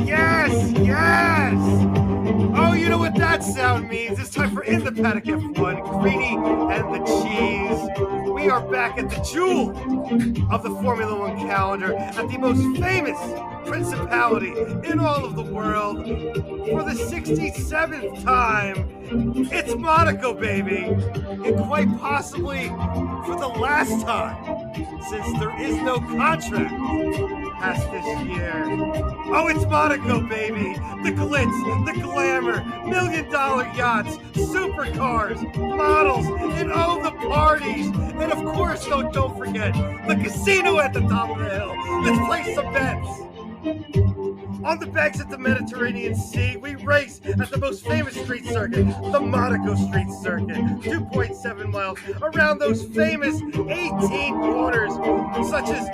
yes, yes! Oh, you know what that sound means? It's time for In the Paddock F1, Greeny and the Cheese. We are back at the jewel of the Formula One calendar at the most famous principality in all of the world for the 67th time. It's Monaco, baby! And quite possibly for the last time, since there is no contract past this year. Oh, it's Monaco, baby! The glitz, the glamour, million-dollar yachts, supercars, models, and oh, the parties! And of course, don't forget, the casino at the top of the hill. Let's play some bets! On the banks of the Mediterranean Sea, we race at the most famous street circuit, the Monaco Street Circuit, 2.7 miles, around those famous 18 corners, such as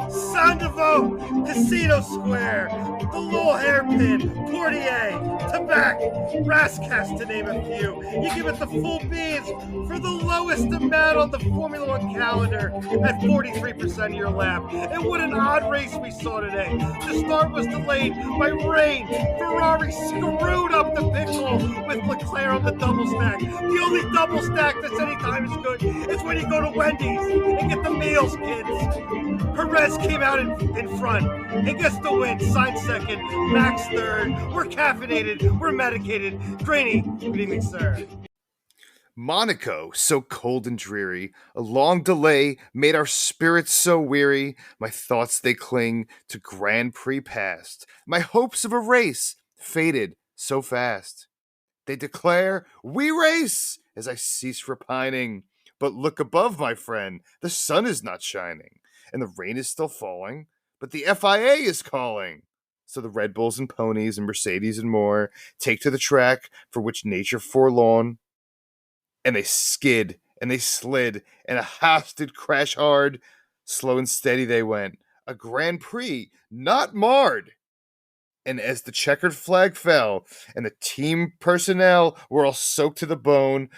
Sandovo, Casino Square, the Little Hairpin, Portier, Tabac, Rascas, to name a few. You give it the full beans for the lowest amount on the Formula One calendar at 43% of your lap. And what an odd race we saw today. The start was delayed by rain. Ferrari screwed up the pit wall with LeClerc on the double stack. The only double stack that's any time is good is when you go to Wendy's and get the meals, kids. Perez came out in front and gets the win. Sainz second, Max third. We're caffeinated, we're medicated. Greeny, good evening, sir. Monaco, so cold and dreary, a long delay made our spirits so weary. My thoughts they cling to Grand Prix past. My hopes of a race faded so fast. They declare, "We race!" as I cease repining. But look above, my friend, the sun is not shining, and the rain is still falling, but the FIA is calling. So the Red Bulls and ponies and Mercedes and more take to the track for which nature forlorn. And they skid, and they slid, and a Haas did crash hard. Slow and steady they went, a Grand Prix not marred. And as the checkered flag fell, and the team personnel were all soaked to the bone,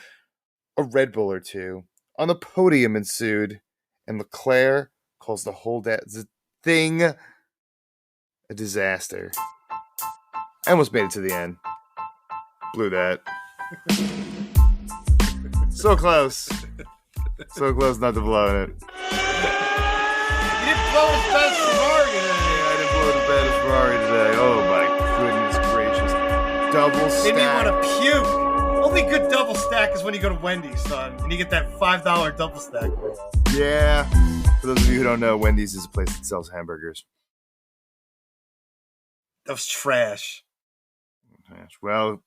a Red Bull or two on the podium ensued, and LeClerc calls the whole thing a disaster. I almost made it to the end. Blew that. So close. So close not to blowing it. You didn't blow as bad as Ferrari today. I didn't blow as bad as Ferrari today. Oh my goodness gracious. Double stack. Made me want to puke. Only good double stack is when you go to Wendy's, son. And you get that $5 double stack. Yeah. For those of you who don't know, Wendy's is a place that sells hamburgers. That was trash. Well,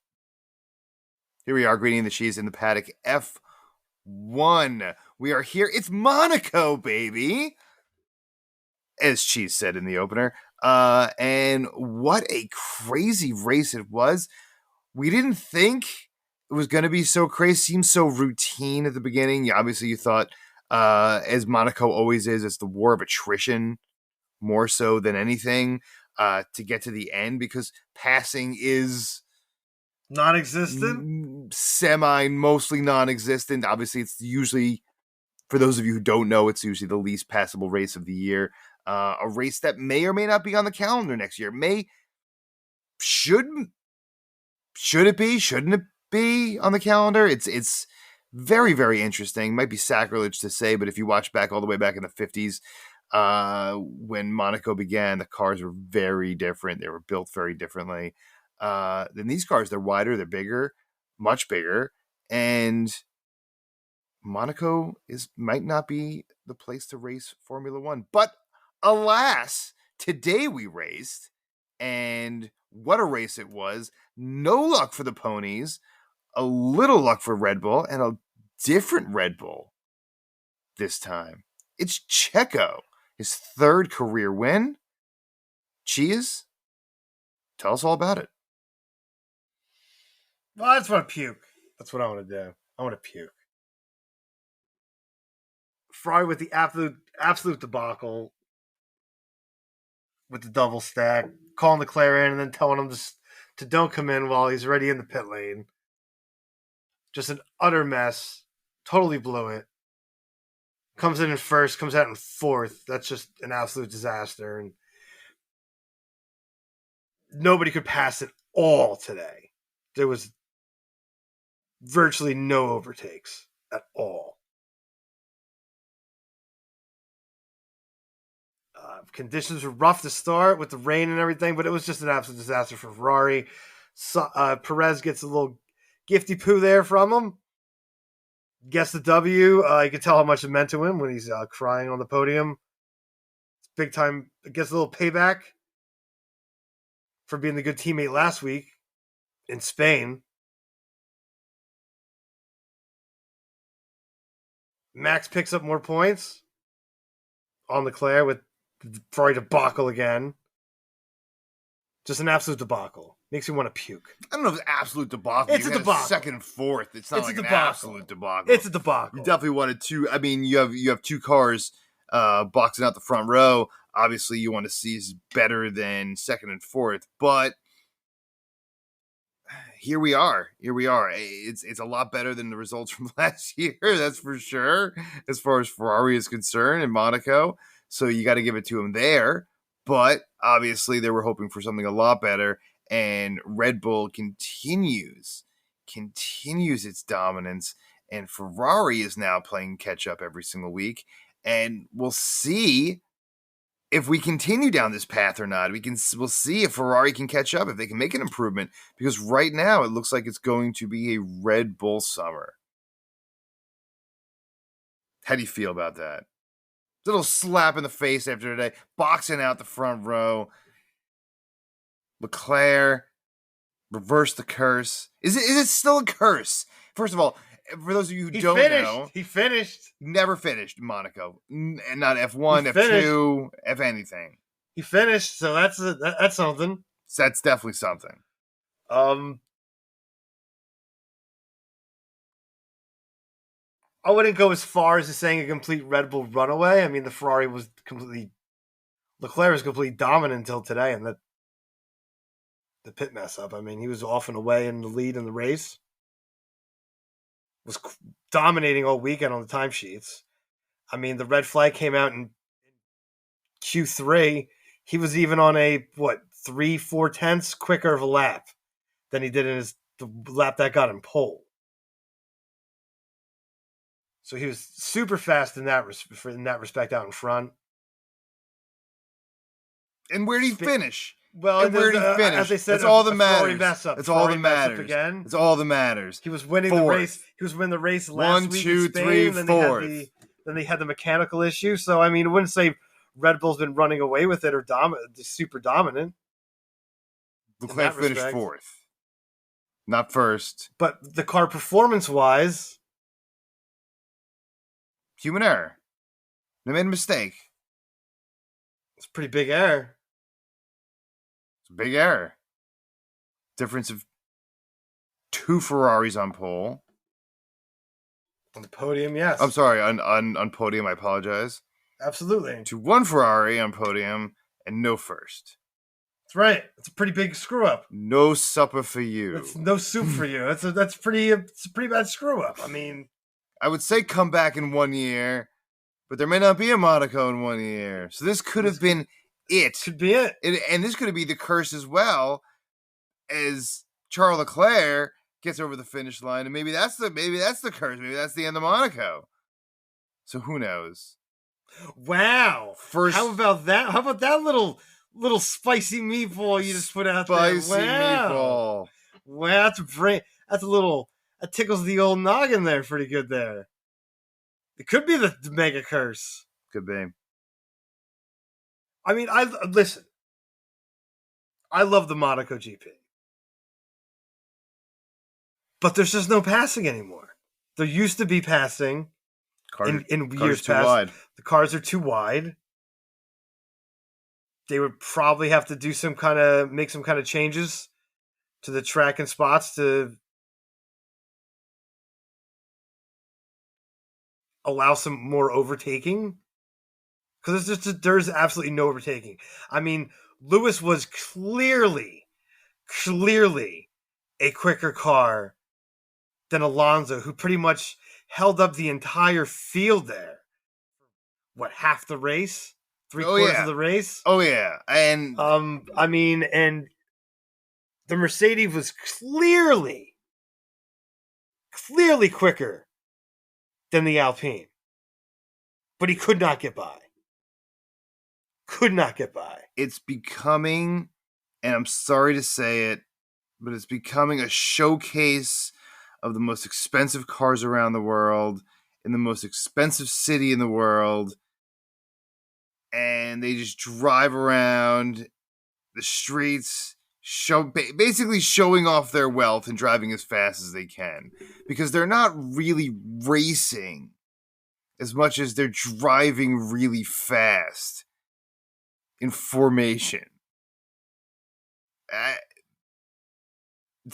here we are, Greeny and the Cheese in the paddock. F1. We are here. It's Monaco, baby. As Cheese said in the opener. And what a crazy race it was. We didn't think it was going to be so crazy. Seemed so routine at the beginning. Obviously, you thought, as Monaco always is, it's the war of attrition more so than anything to get to the end, because passing is non-existent? Mostly non-existent. Obviously, it's usually, for those of you who don't know, it's usually the least passable race of the year. A race that may or may not be on the calendar next year. Should it be? Shouldn't it be on the calendar? It's very, very interesting. Might be sacrilege to say, but if you watch back all the way back in the 50s, when Monaco began, the cars were very different. They were built very differently. Than these cars. They're wider, they're bigger, much bigger, and Monaco might not be the place to race Formula One. But alas, today we raced, and what a race it was. No luck for the ponies, a little luck for Red Bull, and a different Red Bull this time. It's Checo, his third career win. Cheese, tell us all about it. Well, I just want to puke. That's what I want to do. I want to puke. Ferrari with the absolute debacle with the double stack, calling LeClerc in and then telling him to don't come in while he's already in the pit lane. Just an utter mess. Totally blew it. Comes in first, comes out in fourth. That's just an absolute disaster. And nobody could pass at all today. There was virtually no overtakes at all. Conditions were rough to start with the rain and everything, but it was just an absolute disaster for Ferrari. So, Perez gets a little gifty poo there from him. Gets the W. You can tell how much it meant to him when he's crying on the podium. It's big time. It gets a little payback for being the good teammate last week in Spain. Max picks up more points on Leclerc with the Ferrari debacle again. Just an absolute debacle. Makes me want to puke. I don't know if it's absolute debacle. It's a debacle. Second and fourth. It's not like an absolute debacle. It's a debacle. You definitely wanted two. I mean, you have two cars boxing out the front row. Obviously, you want to see is better than second and fourth. But here we are. It's a lot better than the results from last year. That's for sure. As far as Ferrari is concerned in Monaco. So you got to give it to them there. But obviously, they were hoping for something a lot better. And Red Bull continues its dominance. And Ferrari is now playing catch up every single week. And we'll see if we continue down this path or not. We'll see if Ferrari can catch up, if they can make an improvement. Because right now, it looks like it's going to be a Red Bull summer. How do you feel about that? Little slap in the face after today. Boxing out the front row. Leclerc reversed the curse. Is it still a curse? First of all, for those of you who don't know, he finished. Never finished Monaco, and not F1, F2, F anything. He finished, so that's something. So that's definitely something. I wouldn't go as far as to saying a complete Red Bull runaway. I mean, the Ferrari was Leclerc was completely dominant until today, and the pit mess up. I mean, he was off and away in the lead in the race. Was dominating all weekend on the timesheets. I mean, the red flag came out in Q3. He was even on a 3/4 quicker of a lap than he did in the lap that got him pole. So he was super fast in that respect out in front. And where did he finish? Well, and where did he finish? As they said, it's all that matters. It's all that matters. Again. It's all that matters. He was winning the race. He was winning the race last week in Spain. 1, 2, 3, 4. Then they had the mechanical issue. So I mean, I wouldn't say Red Bull's been running away with it or super dominant. Leclerc finished fourth, not first. But the car performance-wise, human error. They made a mistake. It's a pretty big error. Big error. Difference of 2 Ferraris on pole. On the podium, yes. I'm sorry, on podium, I apologize. Absolutely. To 1 Ferrari on podium and no first. That's right. It's a pretty big screw up. No supper for you. It's no soup for you. It's a pretty bad screw up. I mean, I would say come back in 1 year, but there may not be a Monaco in 1 year. So this could have been it. Could be it. And this could be the curse as well, as Charles Leclerc gets over the finish line, and maybe that's the curse. Maybe that's the end of Monaco. So who knows? Wow. How about that? How about that little spicy meatball you just put out there? Spicy meatball. Wow, that's a little, that tickles the old noggin there pretty good there. It could be the mega curse. Could be. I mean, listen. I love the Monaco GP. But there's just no passing anymore. There used to be passing in years past. Wide. The cars are too wide. They would probably have to do make some kind of changes to the track and spots to allow some more overtaking. Because there's absolutely no overtaking. I mean, Lewis was clearly a quicker car than Alonso, who pretty much held up the entire field there. Half the race? 3/4 of the race? Oh, yeah. And I mean, and the Mercedes was clearly quicker than the Alpine. But he could not get by. It's becoming, and I'm sorry to say it, but it's becoming a showcase of the most expensive cars around the world in the most expensive city in the world. And they just drive around the streets, basically showing off their wealth and driving as fast as they can. Because they're not really racing as much as they're driving really fast in formation.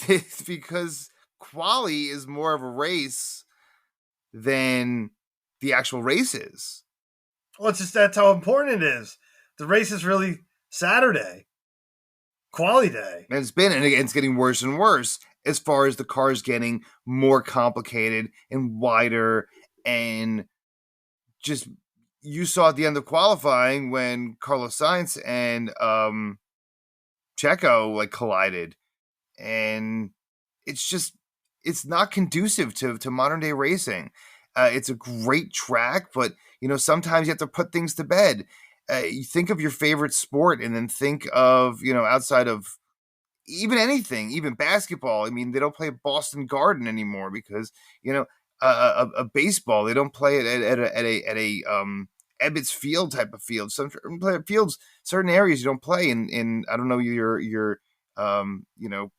It's because quali is more of a race than the actual race is. Well, it's just that's how important it is. The race is really Saturday, quali day. And it's getting worse and worse as far as the cars getting more complicated and wider. And just, you saw at the end of qualifying when Carlos Sainz and Checo collided. And it's not conducive to modern day racing. It's a great track, but sometimes you have to put things to bed. You think of your favorite sport and then think of, outside of even anything, even basketball. I mean, they don't play at Boston Garden anymore because, a baseball, they don't play it at a Ebbets Field type of field. Some fields, certain areas you don't play in I don't know your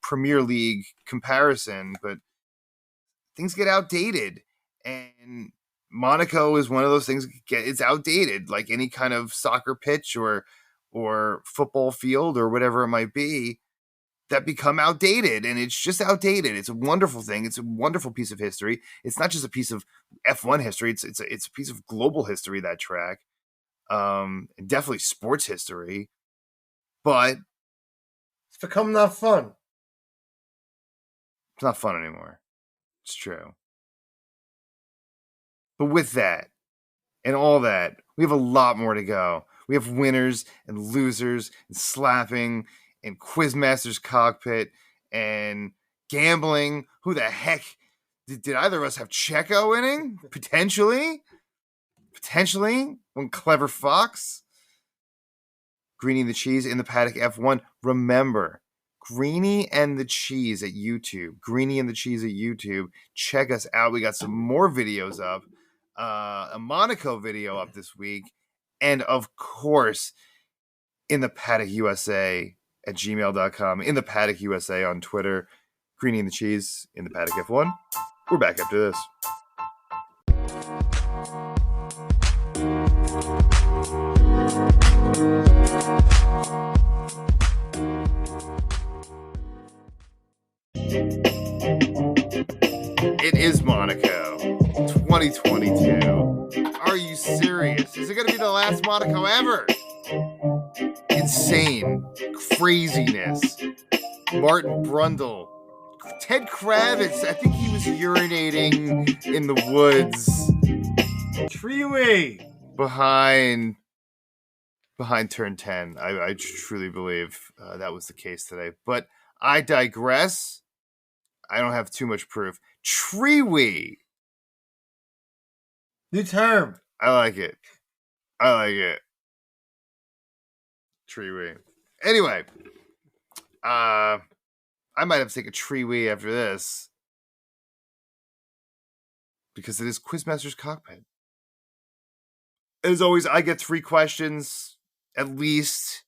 Premier League comparison, but things get outdated. And Monaco is one of those things. It's outdated, like any kind of soccer pitch or football field or whatever it might be, that become outdated. And it's just outdated. It's a wonderful thing. It's a wonderful piece of history. It's not just a piece of F1 history. It's a piece of global history, that track. Definitely sports history. But it's become not fun. It's not fun anymore. It's true. But with that and all that, we have a lot more to go. We have winners and losers and slapping and Quizmasters Cockpit and gambling. Who the heck? Did either of us have Checo winning? Potentially. One clever fox. Greeny and the Cheese in the Paddock F1. Remember, Greeny and the Cheese at YouTube. Greeny and the Cheese at YouTube. Check us out. We got some more videos up. A Monaco video up this week. And of course, in the Paddock USA at gmail.com. In the Paddock USA on Twitter. Greeny and the Cheese in the Paddock F1. We're back after this. It is Monaco 2022. Are you serious? Is it going to be the last Monaco ever? Insane craziness. Martin Brundle, Ted Kravitz, I think he was urinating in the woods. Treeway behind turn 10. I truly believe that was the case today. But I digress. I don't have too much proof. Treewee. New term. I like it. Treewee. Anyway, I might have to take a Treewee after this because it is Quizmasters Cockpit. As always, I get 3 questions at least.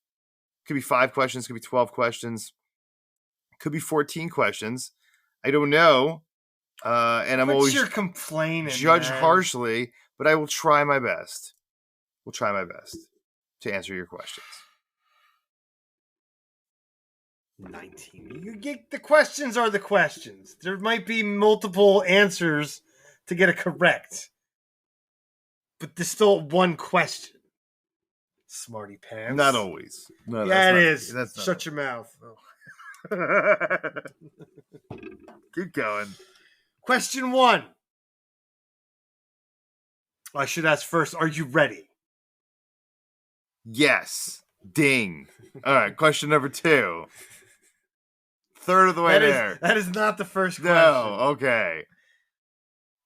Could be 5 questions, could be 12 questions, could be 14 questions. I don't know. And I'm always you're complaining, judged man. harshly, but I will try my best. To answer your questions. 19. You get the questions are the questions. There might be multiple answers to get it correct. But there's still one question. Smarty pants. Not always. No, yeah, it is. That's not Shut your mouth. Oh. Keep going. Question 1. I should ask first, are you ready? Yes. Ding. All right, question number 2. Third of the way there. That is not the first question. No, okay.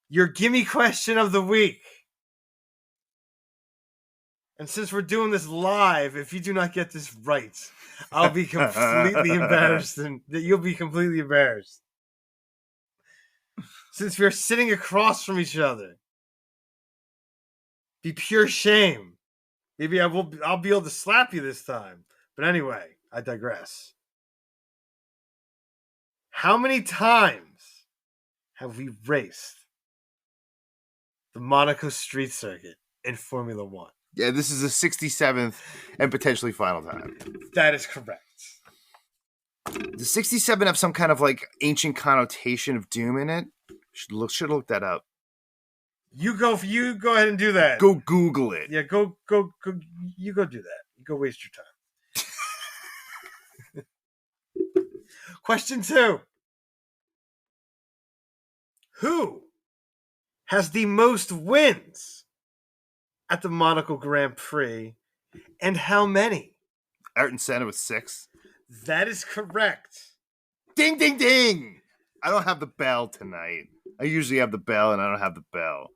Your gimme question of the week. And since we're doing this live, if you do not get this right, I'll be completely embarrassed, and you'll be completely embarrassed. Since we're sitting across from each other, be pure shame. Maybe I'll be able to slap you this time. But anyway, I digress. How many times have we raced the Monaco street circuit in Formula One? Yeah, this is the 67th and potentially final time. That is correct. Does 67 have some kind of like ancient connotation of doom in it? Should look that up. You go ahead and do that. Go Google it. Yeah, go. You go do that. You go waste your time. Question 2. Who has the most wins at the Monaco Grand Prix, and how many? Ayrton Senna with 6. That is correct. Ding, ding, ding! I don't have the bell tonight. I usually have the bell, and I don't have the bell.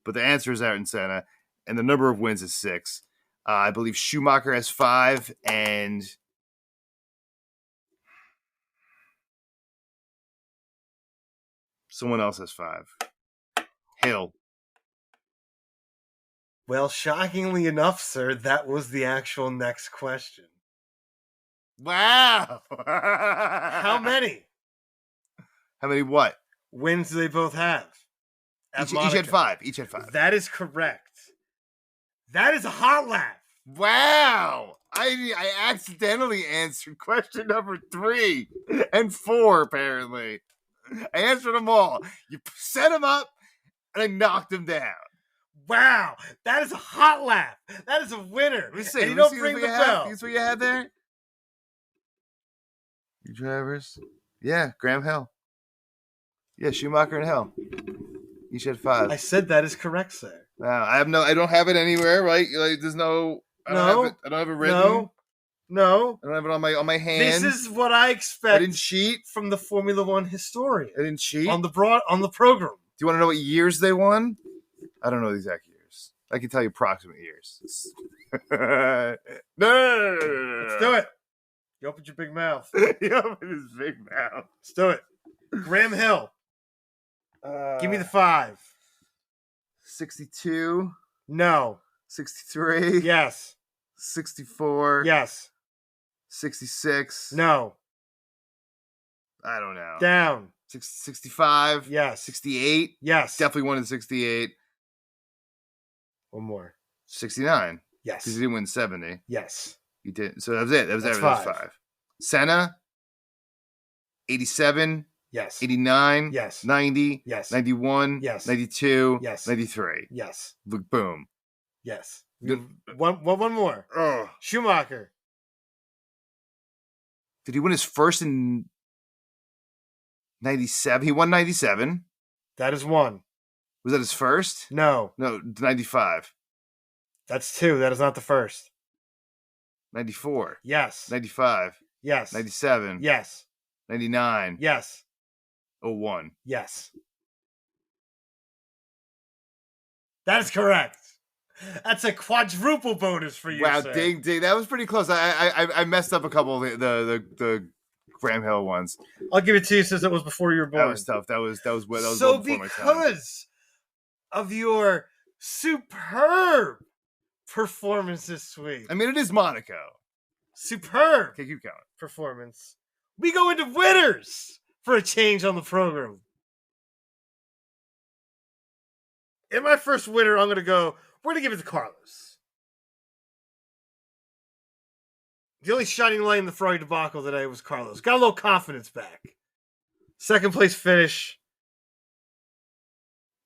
But the answer is Ayrton Senna, and the number of wins is 6. I believe Schumacher has 5, and someone else has 5. Hill. Well, shockingly enough, sir, that was the actual next question. Wow! How many? How many what? Wins do they both have? Each had 5. Each had 5. That is correct. That is a hot laugh. Wow! I accidentally answered question number 3 and 4, apparently. I answered them all. You set them up, and I knocked them down. Wow, that is a hot laugh. That is a winner. Let me see. And you don't bring the bell. That's what you had there? Your drivers? Yeah, Graham Hill. Yeah, Schumacher and Hill. Each had 5. I said that is correct, sir. Wow, I don't have it anywhere, right? Like, there's no. I don't have it written. No. I don't have it on my hand. This is what I expect. I didn't cheat from the Formula One historian. I didn't cheat on the program. Do you want to know what years they won? I don't know the exact years. I can tell you approximate years. No. Let's do it. You opened your big mouth. He opened his big mouth. Let's do it. Graham Hill. Give me the 5. 62. No. 63. Yes. 64. Yes. 66. No. I don't know. Down. 65. Yes. 68. Yes. Definitely won in 68. One more. 69. Yes. Because he didn't win 70. Yes. He did. So that was it. That was That's everything. 5. Senna. 87. Yes. 89. Yes. 90. Yes. 91. Yes. 92. Yes. 93. Yes. Boom. Yes. One more. Oh. Schumacher. Did he win his first in 97? He won 97. That is 1. Was that his first? No. No, 95. That's 2. That is not the first. 94. Yes. 95. Yes. 97. Yes. 99. Yes. 01. Yes. That is correct. That's a quadruple bonus for you, wow, sir. ding. That was pretty close. I messed up a couple of the Graham Hill ones. I'll give it to you since it was before you were born. That was tough. That was so well before my time. because of your superb performance this week. I mean, it is Monaco. Superb Okay, keep going. performance. We go into winners for a change on the program. In my first winner, we're going to give it to Carlos. The only shining light in the Ferrari debacle today was Carlos. Got a little confidence back. Second place finish.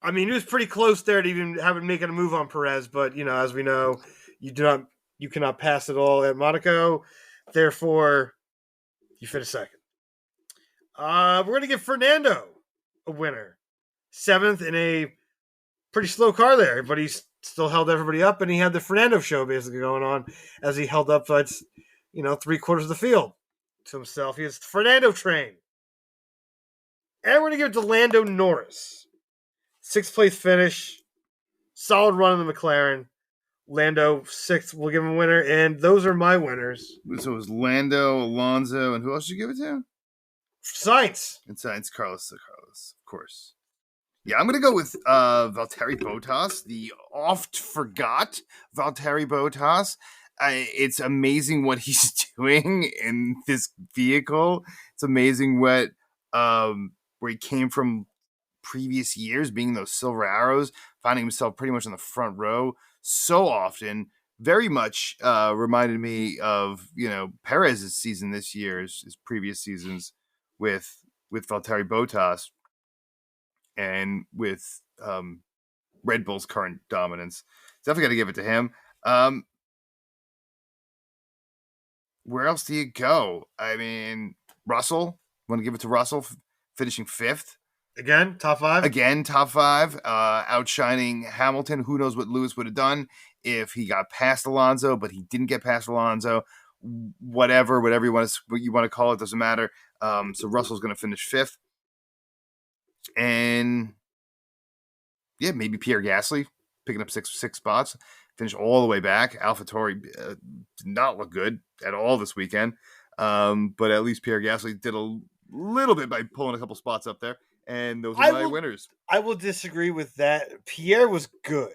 I mean, he was pretty close there to even making a move on Perez, but as we know, you cannot pass it all at Monaco. Therefore, you finish second. We're going to give Fernando a winner. 7th in a pretty slow car there, but he still held everybody up, and he had the Fernando show basically going on as he held up, 3/4 of the field to himself. He has the Fernando train. And we're going to give it to Lando Norris. 6th place finish. Solid run in the McLaren. Lando, 6th. We'll give him a winner. And those are my winners. So it was Lando, Alonso, and who else did you give it to? Sainz. And Sainz, Carlos, of course. Yeah, I'm going to go with Valtteri Bottas, the oft-forgot Valtteri Bottas. It's amazing what he's doing in this vehicle. It's amazing what where he came from previous years, being those silver arrows, finding himself pretty much on the front row so often. Very much reminded me of, Perez's season this year, his previous seasons with Valtteri Bottas and with Red Bull's current dominance. Definitely got to give it to him. Where else do you go? I mean, Russell. Want to give it to Russell, finishing 5th. Again, top 5? Again, top 5. Outshining Hamilton. Who knows what Lewis would have done if he got past Alonso, but he didn't get past Alonso. Whatever you want to call it, doesn't matter. So Russell's going to finish 5th. And yeah, maybe Pierre Gasly picking up six spots, finish all the way back. AlphaTauri did not look good at all this weekend, but at least Pierre Gasly did a little bit by pulling a couple spots up there, and those are my winners. I will disagree with that. Pierre was good.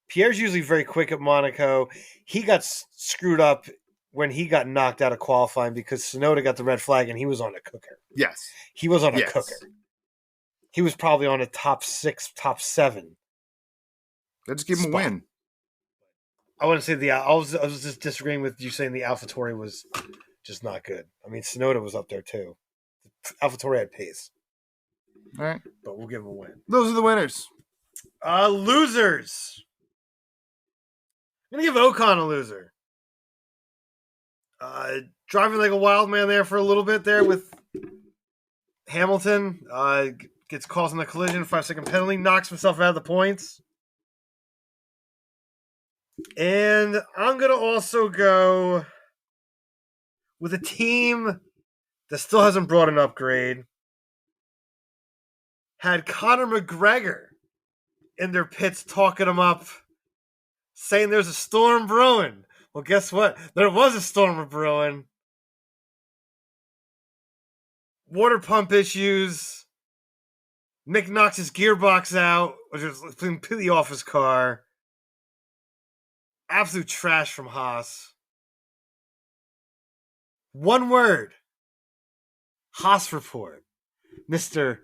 Pierre's usually very quick at Monaco. He got screwed up when he got knocked out of qualifying because Tsunoda got the red flag and he was on a cooker. Yes. He was on a cooker. He was probably on a top 6, top 7. Let's give him a win. I wouldn't say I was just disagreeing with you saying the AlphaTauri was just not good. I mean, Tsunoda was up there too. AlphaTauri had pace. All right. But we'll give him a win. Those are the winners. Losers. I'm going to give Ocon a loser. Driving like a wild man there for a little bit there with Hamilton. Gets caught in a collision, 5-second penalty, knocks himself out of the points. And I'm going to also go with a team that still hasn't brought an upgrade. Had Conor McGregor in their pits talking him up, saying there's a storm brewing. Well, guess what? There was a storm brewing. Water pump issues. Mick knocks his gearbox out, which was completely off his car. Absolute trash from Haas. One word. Haas report. Mr.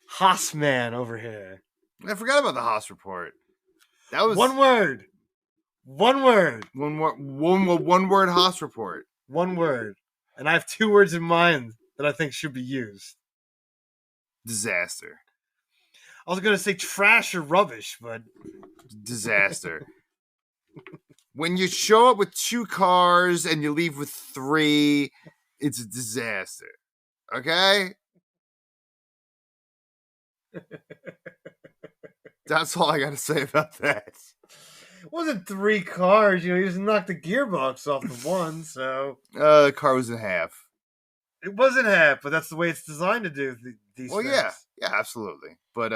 Haas man over here. I forgot about the Haas report. That was one word. One word. One word Haas report. One word. And I have 2 words in mind that I think should be used. Disaster. I was going to say trash or rubbish, but... Disaster. When you show up with 2 cars and you leave with 3, it's a disaster. Okay? That's all I got to say about that. It wasn't 3 cars. You just knocked the gearbox off the one, so... The car was in half. It wasn't half, but that's the way it's designed to do these things. Yeah, absolutely. But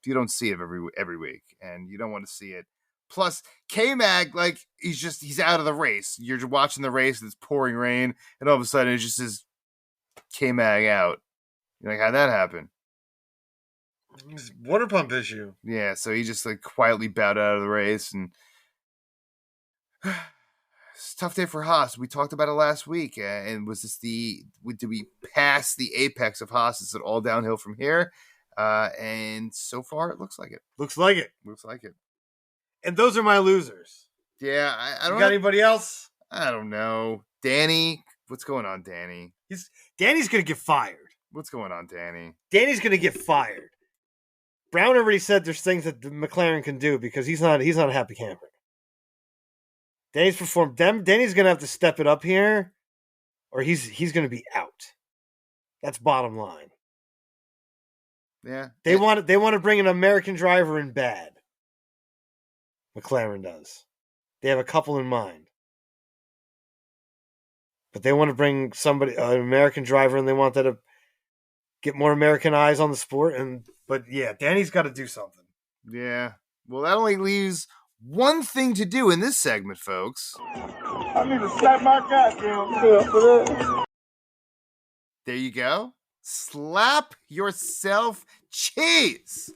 you don't see it every week, and you don't want to see it. Plus, K-Mag, like, he's out of the race. You're watching the race, and it's pouring rain, and all of a sudden it just says K-Mag out. You're like, how'd that happen? It's a water pump issue. Yeah, so he just like quietly bowed out of the race, and it's a tough day for Haas. We talked about it last week, and was this did we pass the apex of Haas? Is it all downhill from here? And so far, it looks like it. Looks like it. And those are my losers. Yeah, I don't. Got anybody else? I don't know. Danny, what's going on, Danny? Danny's gonna get fired. What's going on, Danny? Danny's gonna get fired. Brown already said there's things that the McLaren can do because he's not a happy camper. Danny's performed. Danny's gonna have to step it up here, or he's gonna be out. That's bottom line. Yeah, they want to bring an American driver in bad. McLaren does. They have a couple in mind, but they want to bring an American driver, and they want that to get more American eyes on the sport. But yeah, Danny's got to do something. Yeah. Well, that only leaves one thing to do in this segment, folks. I need to slap my goddamn self for that. There you go. Slap yourself cheese.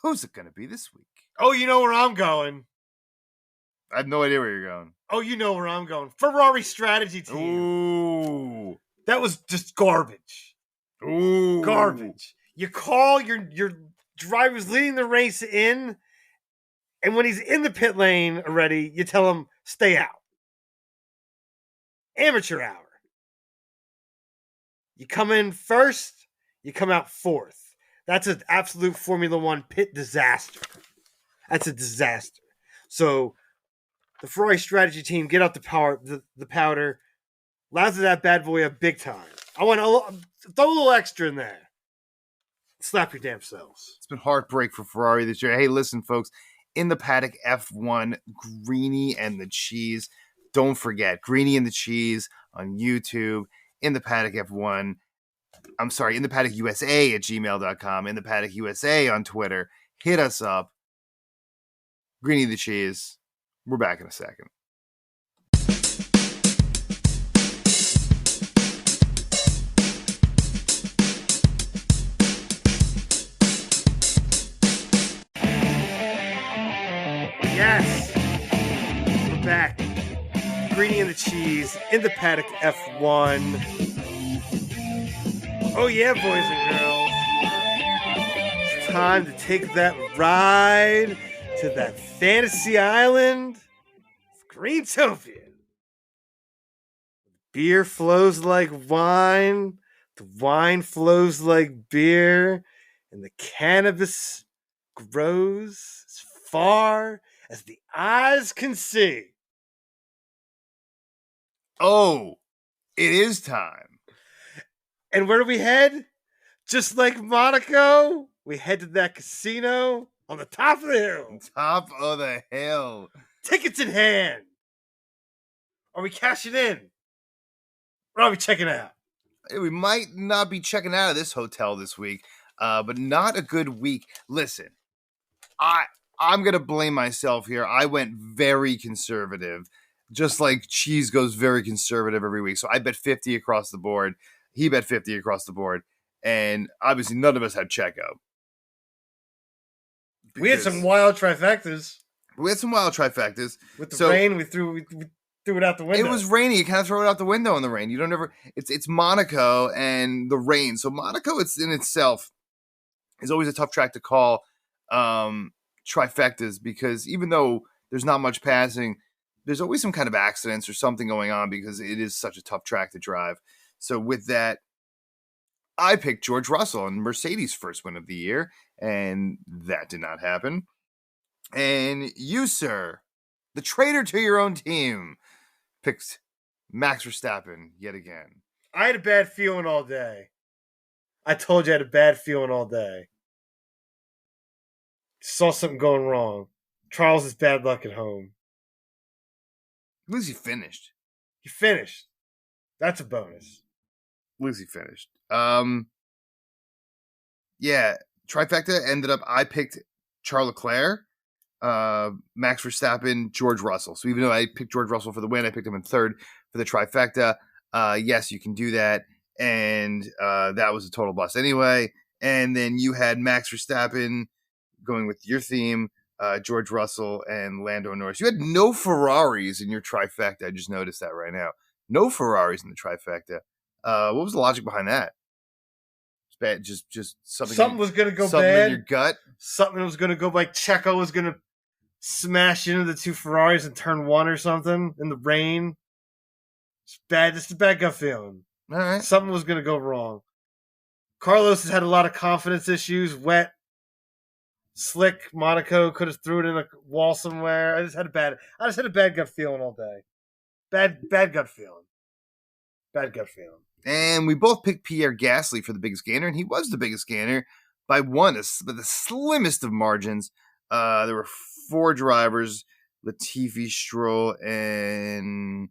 Who's it going to be this week? Oh, you know where I'm going. I have no idea where you're going. Oh, you know where I'm going. Ferrari strategy team. Ooh. That was just garbage. Ooh. Garbage. You call your driver's leading the race in, and when he's in the pit lane already, you tell him, stay out. Amateur hour. You come in first, you come out fourth. That's an absolute Formula One pit disaster. That's a disaster. So the Ferrari strategy team, get out the powder, lather that bad boy up big time. I want throw a little extra in there. Slap your damn selves. It's been heartbreak for Ferrari this year. Hey, listen, folks, in the paddock F1, Greeny and the Cheese. Don't forget, Greeny and the Cheese on YouTube, in the paddock F1. I'm sorry, in the paddock USA at gmail.com, in the paddock USA on Twitter. Hit us up. Greeny and the Cheese. We're back in a second. Yes, we're back. Greeny and the Cheese in the paddock F1. Oh yeah, boys and girls. It's time to take that ride to that fantasy island, Greentopia. Beer flows like wine, the wine flows like beer, and the cannabis grows as far as the eyes can see. Oh, it is time. And where do we head? Just like Monaco, we head to that casino on the top of the hill. Top of the hill. Tickets in hand. Are we cashing in? Or are we checking out? We might not be checking out of this hotel this week, but not a good week. Listen, I'm going to blame myself here. I went very conservative, just like Cheese goes very conservative every week. So I bet 50 across the board. He bet 50 across the board. And obviously none of us had Checo. We had some wild trifectas. With the rain, we threw it out the window. It was rainy. You kind of throw it out the window in the rain. You don't ever. It's Monaco and the rain. So Monaco, it's in itself, is always a tough track to call trifectas, because even though there's not much passing, there's always some kind of accidents or something going on because it is such a tough track to drive. So with that, I picked George Russell and Mercedes' first win of the year, and that did not happen. And you, sir, the traitor to your own team, picked Max Verstappen yet again. I had a bad feeling all day. I told you I had a bad feeling all day. Saw something going wrong. Charles is bad luck at home. At least he finished. He finished. That's a bonus. At least he finished. Yeah, trifecta ended up, I picked Charles LeClerc, Max Verstappen, George Russell. So even though I picked George Russell for the win, I picked him in third for the trifecta. Yes, you can do that. And that was a total bust anyway. And then you had Max Verstappen going with your theme, George Russell and Lando Norris. You had no Ferraris in your trifecta. I just noticed that right now. No Ferraris in the trifecta. What was the logic behind that? It's bad. Just something was going to go something bad. In your gut. Something was going to go like Checo was going to smash into the two Ferraris in turn one or something in the rain. It's bad. Just a bad gut feeling. All right. Something was going to go wrong. Carlos has had a lot of confidence issues. Wet, slick. Monaco could have threw it in a wall somewhere. I just had a bad gut feeling all day. Bad gut feeling. Bad gut feeling. And we both picked Pierre Gasly for the biggest gainer, and he was the biggest gainer by one, but the slimmest of margins. There were four drivers, Latifi, Stroll, and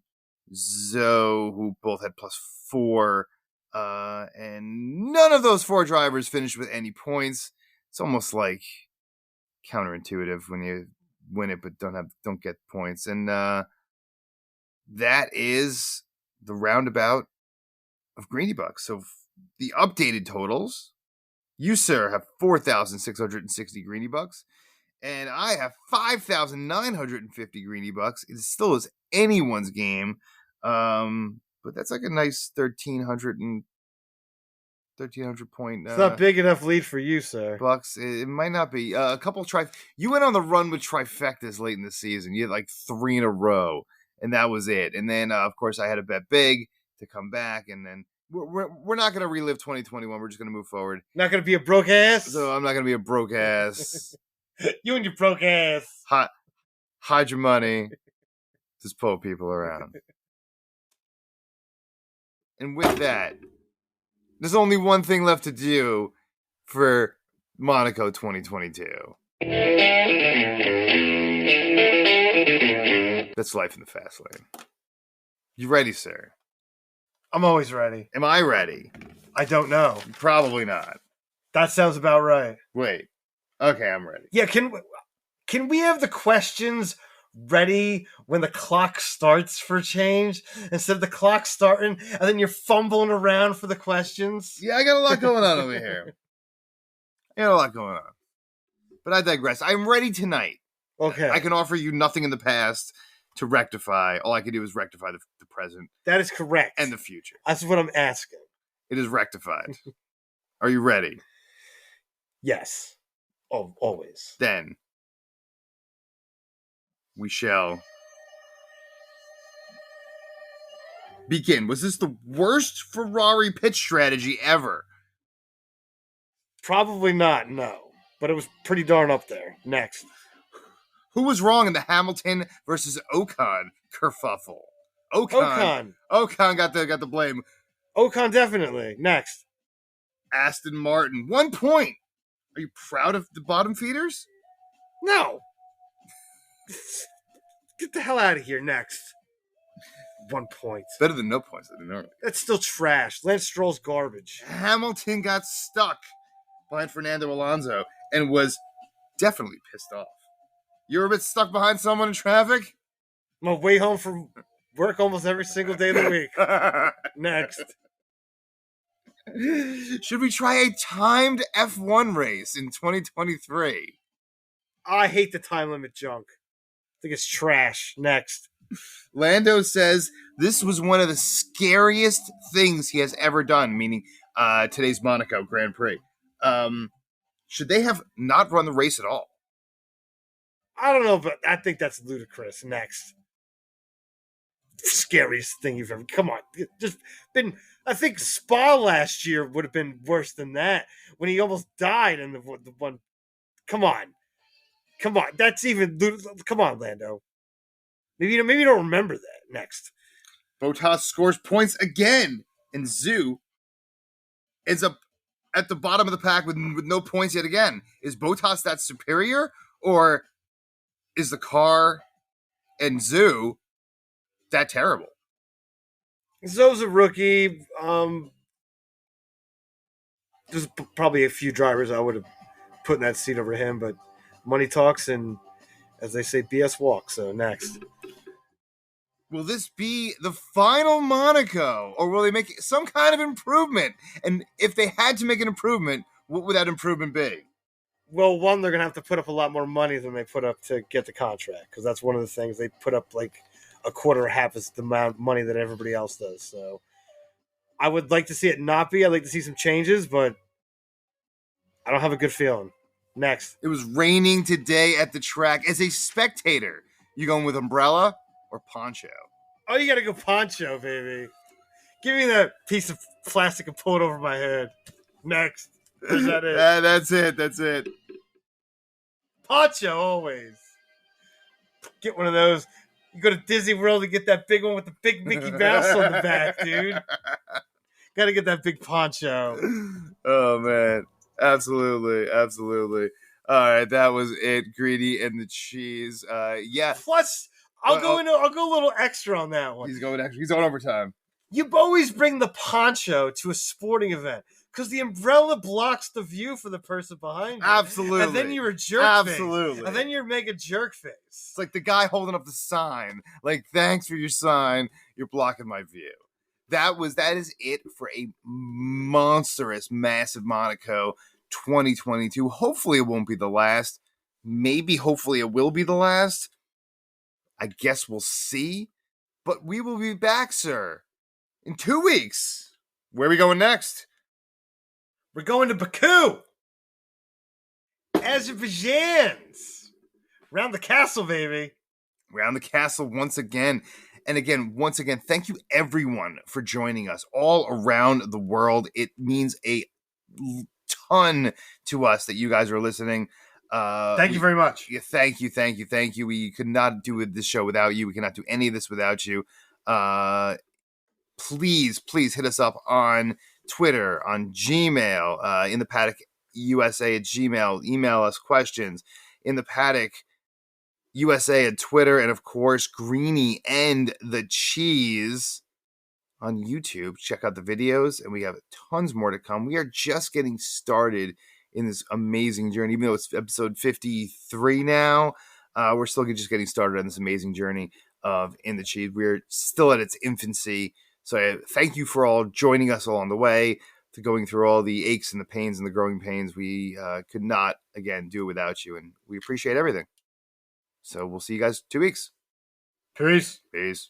Zoe, who both had +4. And none of those 4 drivers finished with any points. It's almost like counterintuitive when you win it but don't get points. And that is the roundabout of Greenybux. So the updated totals, you, sir, have 4,660 Greenybux, and I have 5,950 Greenybux. It still is anyone's game, but that's like a nice 1,300 point. It's not big enough lead for you, sir. Bucks. It might not be. A couple You went on the run with trifectas late in the season. You had like 3 in a row, and that was it. And then, of course, I had to bet big to come back, and then we're not going to relive 2021. We're just going to move forward. Not going to be a broke ass? So I'm not going to be a broke ass. You and your broke ass. Hide your money. Just pull people around. And with that, there's only one thing left to do for Monaco 2022. That's life in the fast lane. You ready, sir? I'm always ready. Am I ready? I don't know. Probably not. That sounds about right. Wait. Okay, I'm ready. Yeah, can we have the questions ready when the clock starts for change instead of the clock starting and then you're fumbling around for the questions? Yeah, I got a lot going on over here. But I digress. I'm ready tonight. Okay. I can offer you nothing in the past to rectify. All I can do is rectify the present. That is correct. And the future. That's what I'm asking. It is rectified. Are you ready? Yes. Oh, always. Then we shall begin. Was this the worst Ferrari pitch strategy ever? Probably not, no. But it was pretty darn up there. Next. Who was wrong in the Hamilton versus Ocon kerfuffle? Ocon got the blame. Ocon definitely. Next. Aston Martin. 1 point. Are you proud of the bottom feeders? No. Get the hell out of here. Next. 1 point. Better than no points. That's still trash. Lance Stroll's garbage. Hamilton got stuck behind Fernando Alonso and was definitely pissed off. You ever been stuck behind someone in traffic? I'm on my way home from work almost every single day of the week. Next. Should we try a timed F1 race in 2023? I hate the time limit junk. I think it's trash. Next. Lando says this was one of the scariest things he has ever done, meaning today's Monaco Grand Prix. Should they have not run the race at all? I don't know, but I think that's ludicrous. Next. Scariest thing you've ever... Come on. I think Spa last year would have been worse than that when he almost died in the one... Come on. That's even... Come on, Lando. Maybe you don't remember that. Next. Bottas scores points again, and Zhu ends up at the bottom of the pack with no points yet again. Is Bottas that superior, or is the car and Zhu that terrible? Zhu's a rookie. There's probably a few drivers I would have put in that seat over him, but money talks, and as they say, BS walks. So next. Will this be the final Monaco, or will they make some kind of improvement? And if they had to make an improvement, what would that improvement be? Well, one, they're going to have to put up a lot more money than they put up to get the contract, because that's one of the things. They put up like a quarter or half as the amount of money that everybody else does. So I would like to see it not be. I'd like to see some changes, but I don't have a good feeling. Next. It was raining today at the track. As a spectator, you going with umbrella or poncho? Oh, you got to go poncho, baby. Give me that piece of plastic and pull it over my head. Next. Is that it? That's it. Poncho, always. Get one of those. You go to Disney World and get that big one with the big Mickey Mouse on the back, dude. Got to get that big poncho. Oh, man. Absolutely. All right, that was it. Greeny and the cheese. Yeah. Plus, I'll go a little extra on that one. He's going overtime. You always bring the poncho to a sporting event because the umbrella blocks the view for the person behind you. Absolutely. And then you're a jerk Absolutely. face. And then you're mega jerk face. It's like the guy holding up the sign. Like, thanks for your sign. You're blocking my view. That is it for a monstrous, massive Monaco 2022. Hopefully it won't be the last. Maybe, hopefully it will be the last. I guess we'll see. But we will be back, sir, in 2 weeks. Where are we going next? We're going to Baku. Azerbaijan's. Round the castle, baby. Around the castle once again. And once again, thank you everyone for joining us all around the world. It means a ton to us that you guys are listening. Thank you very much. Yeah, thank you. We could not do this show without you. We cannot do any of this without you. Please hit us up on Twitter, on Gmail, in the paddock USA at Gmail. Email us questions in the paddock USA at Twitter, and of course Greeny and the Cheese on YouTube. Check out the videos, and we have tons more to come. We are just getting started in this amazing journey. Even though it's episode 53 now, we're still just getting started on this amazing journey of In the Cheese. We're still at its infancy. So thank you for all joining us along the way, to going through all the aches and the pains and the growing pains. We could not, again, do it without you, and we appreciate everything. So we'll see you guys 2 weeks. Peace. Peace.